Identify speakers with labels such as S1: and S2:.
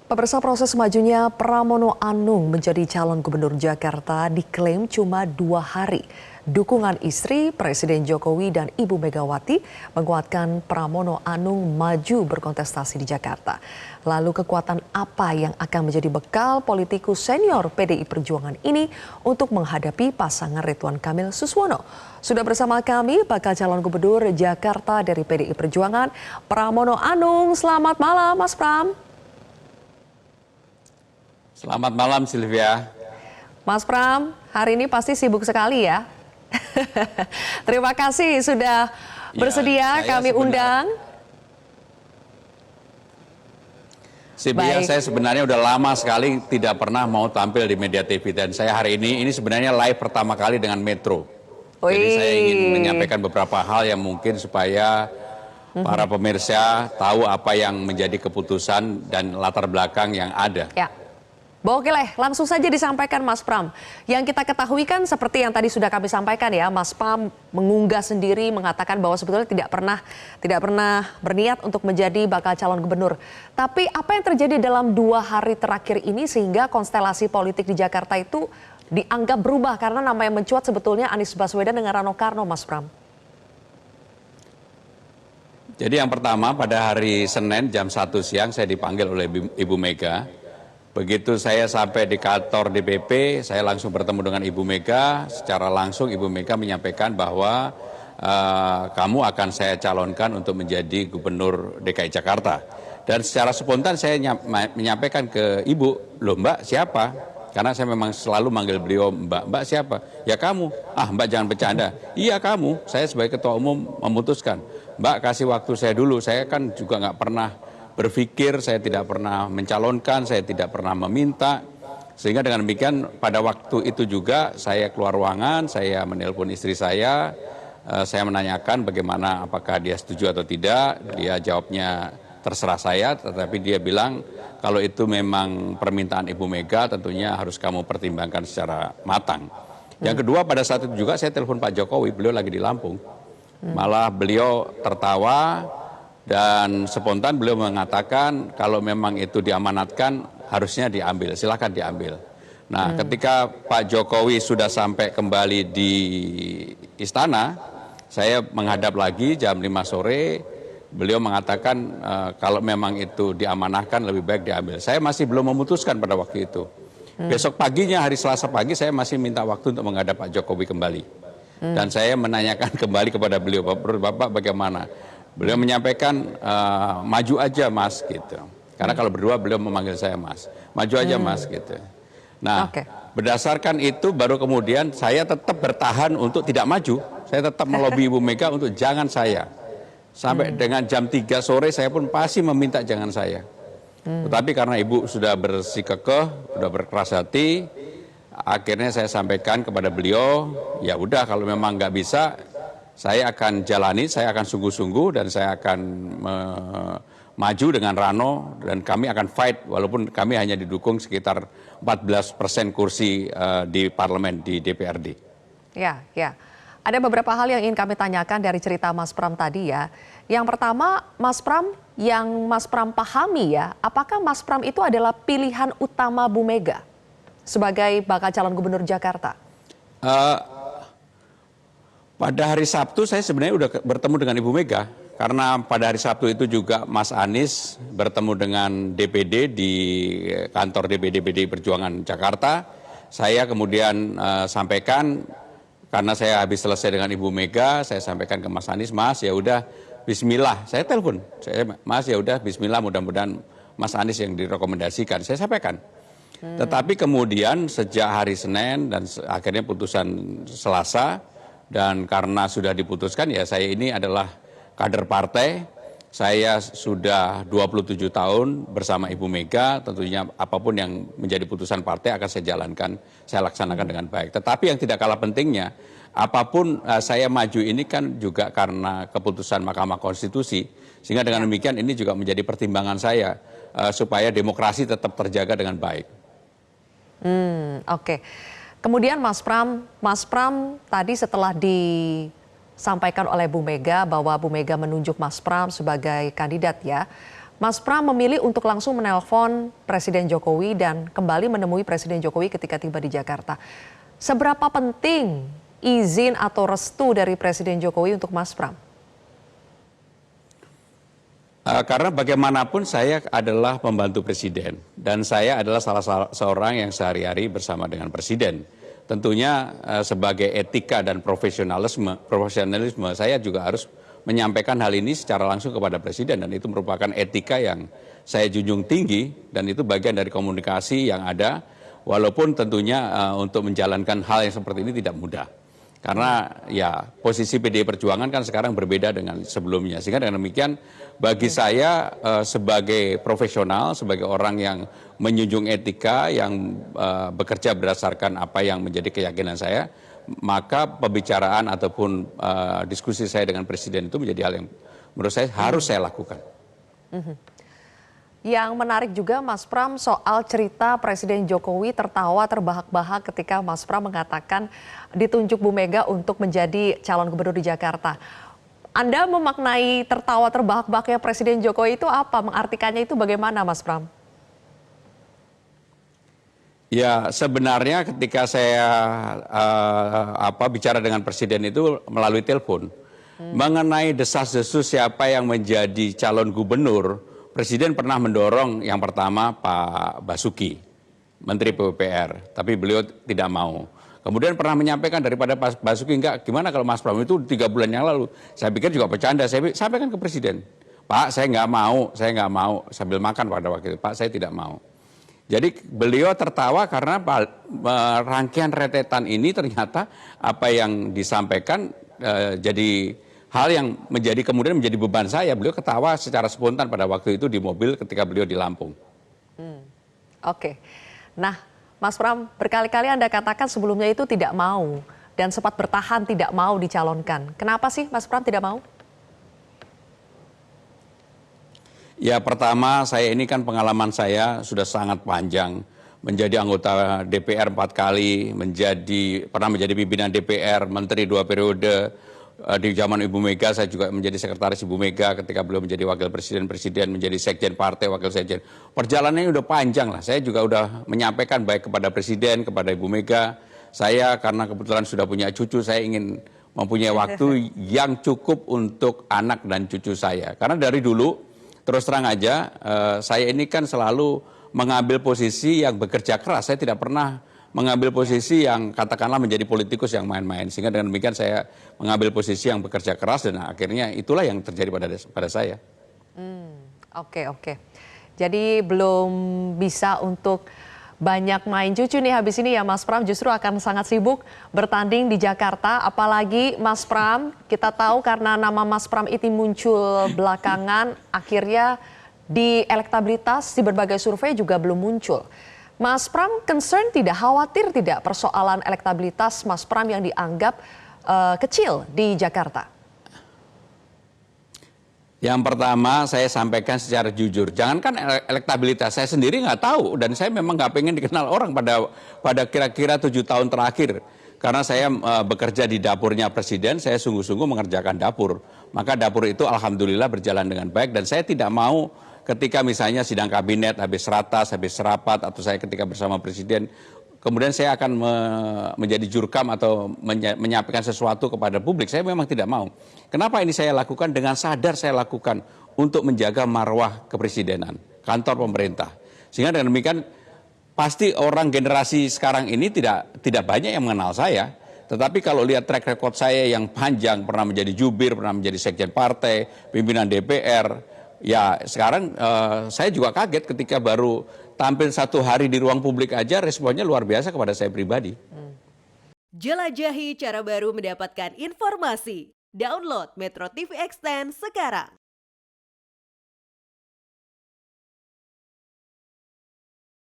S1: Pemirsa, proses majunya Pramono Anung menjadi calon gubernur Jakarta diklaim cuma 2 hari. Dukungan istri Presiden Jokowi dan Ibu Megawati menguatkan Pramono Anung maju berkontestasi di Jakarta. Lalu kekuatan apa yang akan menjadi bekal politikus senior PDI Perjuangan ini untuk menghadapi pasangan Ridwan Kamil Suswono? Sudah bersama kami bakal calon gubernur Jakarta dari PDI Perjuangan, Pramono Anung. Selamat malam, Mas Pram.
S2: Selamat malam, Sylvia.
S1: Mas Pram, hari ini pasti sibuk sekali ya. Terima kasih sudah bersedia kami undang.
S2: Sylvia, saya sebenarnya udah lama sekali tidak pernah mau tampil di media TV, dan saya hari ini sebenarnya live pertama kali dengan Metro. Jadi saya ingin menyampaikan beberapa hal yang mungkin supaya para pemirsa tahu apa yang menjadi keputusan dan latar belakang yang ada.
S1: Ya. Boleh, langsung saja disampaikan Mas Pram. Yang kita ketahui kan seperti yang tadi sudah kami sampaikan ya, Mas Pram mengunggah sendiri mengatakan bahwa sebetulnya tidak pernah berniat untuk menjadi bakal calon gubernur. Tapi apa yang terjadi dalam 2 hari terakhir ini sehingga konstelasi politik di Jakarta itu dianggap berubah karena nama yang mencuat sebetulnya Anies Baswedan dengan Rano Karno, Mas Pram?
S2: Jadi yang pertama, pada hari Senin jam 1 siang saya dipanggil oleh Ibu Mega. Begitu saya sampai di kantor DPP, saya langsung bertemu dengan Ibu Mega. Secara langsung Ibu Mega menyampaikan bahwa kamu akan saya calonkan untuk menjadi gubernur DKI Jakarta. Dan secara spontan saya menyampaikan ke Ibu, loh Mbak siapa? Karena saya memang selalu manggil beliau Mbak. Mbak siapa? Ya kamu. Ah Mbak jangan bercanda. Iya kamu, saya sebagai ketua umum memutuskan. Mbak kasih waktu saya dulu, saya kan juga nggak pernah berpikir, saya tidak pernah mencalonkan, saya tidak pernah meminta. Sehingga dengan demikian pada waktu itu juga saya keluar ruangan, saya menelpon istri saya menanyakan bagaimana, apakah dia setuju atau tidak. Dia jawabnya terserah saya, tetapi dia bilang kalau itu memang permintaan Ibu Mega tentunya harus kamu pertimbangkan secara matang. Yang kedua, pada saat itu juga saya telepon Pak Jokowi, beliau lagi di Lampung. Malah beliau tertawa dan spontan beliau mengatakan kalau memang itu diamanatkan harusnya diambil, silakan diambil. Nah, ketika Pak Jokowi sudah sampai kembali di istana, saya menghadap lagi jam 5 sore, beliau mengatakan kalau memang itu diamanahkan lebih baik diambil. Saya masih belum memutuskan pada waktu itu. Besok paginya, hari Selasa pagi, saya masih minta waktu untuk menghadap Pak Jokowi kembali. Dan saya menanyakan kembali kepada beliau, Bapak bagaimana? Beliau menyampaikan maju aja Mas gitu. Karena kalau berdua beliau memanggil saya Mas. Maju aja Mas gitu. Nah, berdasarkan itu baru kemudian saya tetap bertahan untuk tidak maju. Saya tetap melobi Ibu Mega untuk jangan saya. Sampai dengan jam 3 sore saya pun pasti meminta jangan saya. Tetapi karena Ibu sudah bersikukuh, sudah berkeras hati, akhirnya saya sampaikan kepada beliau, ya udah kalau memang nggak bisa, saya akan jalani, saya akan sungguh-sungguh dan saya akan maju dengan Rano dan kami akan fight walaupun kami hanya didukung sekitar 14% kursi di parlemen di DPRD.
S1: Ya. Ada beberapa hal yang ingin kami tanyakan dari cerita Mas Pram tadi ya. Yang pertama, Mas Pram, yang Mas Pram pahami ya, apakah Mas Pram itu adalah pilihan utama Bu Mega sebagai bakal calon gubernur Jakarta?
S2: Pada hari Sabtu saya sebenarnya udah bertemu dengan Ibu Mega. Karena pada hari Sabtu itu juga Mas Anies bertemu dengan DPD di kantor DPD PDI Perjuangan Jakarta. Saya kemudian sampaikan, karena saya habis selesai dengan Ibu Mega, saya sampaikan ke Mas Anies, Mas ya udah bismillah. Saya telepon, Mas ya udah bismillah, mudah-mudahan Mas Anies yang direkomendasikan. Saya sampaikan. Tetapi kemudian sejak hari Senin dan akhirnya putusan Selasa, dan karena sudah diputuskan ya saya ini adalah kader partai, saya sudah 27 tahun bersama Ibu Mega, tentunya apapun yang menjadi putusan partai akan saya jalankan, saya laksanakan dengan baik. Tetapi yang tidak kalah pentingnya, apapun saya maju ini kan juga karena keputusan Mahkamah Konstitusi, sehingga dengan demikian ini juga menjadi pertimbangan saya supaya demokrasi tetap terjaga dengan baik.
S1: Oke. Kemudian Mas Pram tadi setelah disampaikan oleh Bu Mega bahwa Bu Mega menunjuk Mas Pram sebagai kandidat ya. Mas Pram memilih untuk langsung menelpon Presiden Jokowi dan kembali menemui Presiden Jokowi ketika tiba di Jakarta. Seberapa penting izin atau restu dari Presiden Jokowi untuk Mas Pram?
S2: Karena bagaimanapun saya adalah pembantu presiden dan saya adalah salah seorang yang sehari-hari bersama dengan presiden. Tentunya sebagai etika dan profesionalisme saya juga harus menyampaikan hal ini secara langsung kepada presiden dan itu merupakan etika yang saya junjung tinggi dan itu bagian dari komunikasi yang ada walaupun tentunya untuk menjalankan hal yang seperti ini tidak mudah. Karena ya posisi PDI Perjuangan kan sekarang berbeda dengan sebelumnya. Sehingga dengan demikian bagi saya sebagai profesional, sebagai orang yang menjunjung etika, yang bekerja berdasarkan apa yang menjadi keyakinan saya, maka pembicaraan ataupun diskusi saya dengan Presiden itu menjadi hal yang menurut saya harus saya lakukan.
S1: Yang menarik juga Mas Pram soal cerita Presiden Jokowi tertawa terbahak-bahak ketika Mas Pram mengatakan ditunjuk Bu Mega untuk menjadi calon gubernur di Jakarta. Anda memaknai tertawa terbahak-bahaknya Presiden Jokowi itu apa? Mengartikannya itu bagaimana Mas Pram?
S2: Ya sebenarnya ketika saya bicara dengan Presiden itu melalui telepon. Mengenai desas-desus siapa yang menjadi calon gubernur, Presiden pernah mendorong yang pertama Pak Basuki, Menteri PUPR, tapi beliau tidak mau. Kemudian pernah menyampaikan daripada Pak Basuki, enggak, gimana kalau Mas Pram itu 3 bulan yang lalu. Saya pikir juga bercanda, saya sampaikan ke Presiden. Pak, saya nggak mau, sambil makan pada waktu itu, Pak, saya tidak mau. Jadi beliau tertawa karena rangkaian rentetan ini ternyata apa yang disampaikan jadi hal yang kemudian menjadi beban saya. Beliau ketawa secara spontan pada waktu itu di mobil ketika beliau di Lampung.
S1: Oke. Nah, Mas Pram, berkali-kali Anda katakan sebelumnya itu tidak mau dan sempat bertahan tidak mau dicalonkan. Kenapa sih Mas Pram tidak mau?
S2: Ya pertama saya ini kan pengalaman saya sudah sangat panjang. Menjadi anggota DPR 4 kali, pernah menjadi pimpinan DPR, menteri 2 periode. Di zaman Ibu Mega saya juga menjadi sekretaris Ibu Mega ketika beliau menjadi wakil presiden, menjadi sekjen partai, wakil sekjen. Perjalanannya udah panjang lah. Saya juga udah menyampaikan baik kepada presiden, kepada Ibu Mega. Saya karena kebetulan sudah punya cucu, saya ingin mempunyai waktu yang cukup untuk anak dan cucu saya. Karena dari dulu, terus terang aja, saya ini kan selalu mengambil posisi yang bekerja keras. Saya tidak pernah mengambil posisi yang katakanlah menjadi politikus yang main-main. Sehingga dengan demikian saya mengambil posisi yang bekerja keras dan akhirnya itulah yang terjadi pada saya.
S1: Oke. Jadi belum bisa untuk banyak main cucu nih habis ini ya Mas Pram, justru akan sangat sibuk bertanding di Jakarta. Apalagi Mas Pram, kita tahu karena nama Mas Pram itu muncul belakangan, akhirnya di elektabilitas di berbagai survei juga belum muncul. Mas Pram concern tidak, khawatir tidak persoalan elektabilitas Mas Pram yang dianggap kecil di Jakarta?
S2: Yang pertama saya sampaikan secara jujur, jangankan elektabilitas, saya sendiri nggak tahu dan saya memang nggak pengen dikenal orang pada kira-kira 7 tahun terakhir. Karena saya bekerja di dapurnya Presiden, saya sungguh-sungguh mengerjakan dapur. Maka dapur itu alhamdulillah berjalan dengan baik dan saya tidak mau ketika misalnya sidang kabinet habis ratas, habis rapat, atau saya ketika bersama Presiden, kemudian saya akan menjadi jurkam atau menyampaikan sesuatu kepada publik. Saya memang tidak mau. Kenapa ini saya lakukan? Dengan sadar saya lakukan untuk menjaga marwah kepresidenan, kantor pemerintah. Sehingga dengan demikian pasti orang generasi sekarang ini tidak banyak yang mengenal saya. Tetapi kalau lihat track record saya yang panjang, pernah menjadi jubir, pernah menjadi sekjen partai, pimpinan DPR, ya sekarang saya juga kaget ketika baru tampil 1 hari di ruang publik aja responnya luar biasa kepada saya pribadi.
S3: Jelajahi cara baru mendapatkan informasi. Download Metro TV Extend sekarang.